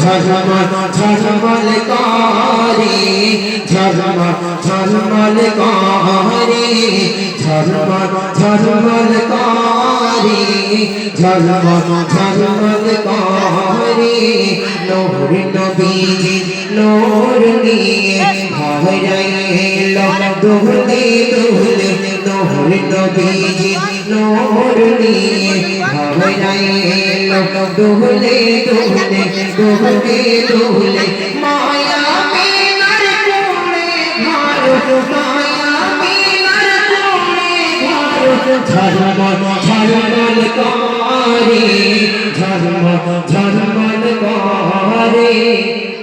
ঝলমল ঝলমল করে ঝলমল ঝলমল করে ঝলমল ঝলমল করে ঝলমল ঝলমল করে নূর নবীজি নূর নিয়ে ঘরাইলো দুলে দুলে নূর নবীজি নূর নিয়ে ঘরাইলো দুলে দুলে দুলে দুলে মায়া মিনার কোলে ঘর মায়া মিনার কোলে ঘর ঝলমল ঝলমল করে ঝলমল ঝলমল করে।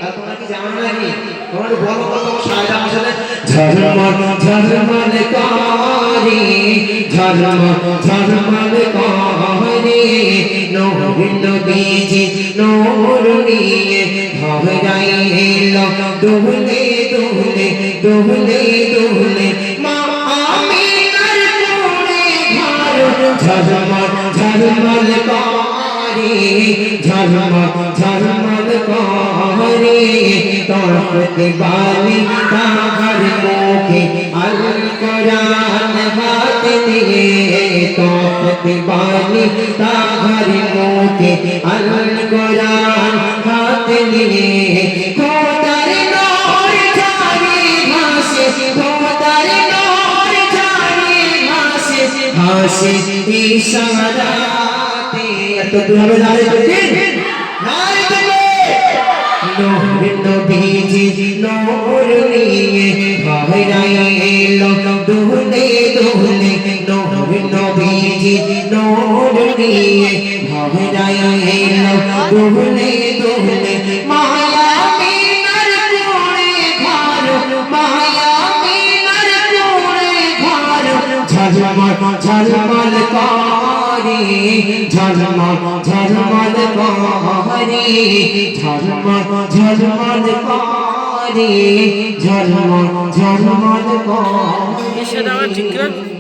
তোমরা কি জানো নাকি? তোমরা বলো কত শায়রা আসলে ঝলমল ঝলমল করে ঝলমল ঝলমল করে নূর নবীজি নূর নিয়ে ঘরাইলো দুলে দুলে দুলে দুলে মা আমিনার কোলে ঘর ঝলমল ঝলমল করে ঝলমল ঝলমল করে তোরতে বালি তাহার মুখে আল কোরআন হাত দিয়ে তোরতে বালি তাহার মুখে আল কোরআন হাত দিয়ে খোদার নূর ঝরে ভাসে খোদার নূর ঝরে ভাসে ভাসে ইশারাতে এত তুমি জানে তো ঠিক নাই তুমি নূর নবীজি নূর নিয়ে ঘরাইলো দুলে দুলে নূর নবীজি নূর নিয়ে ঘরাইলো দুলে দুলে মায়া মিনার কোলে ঘর মায়া মিনার কোলে ঘর ঝলমল ঝলমল করে ঝলমল ঝলমল করে ঝলমল ঝলমল করে ঝলমল ঝলমল করে।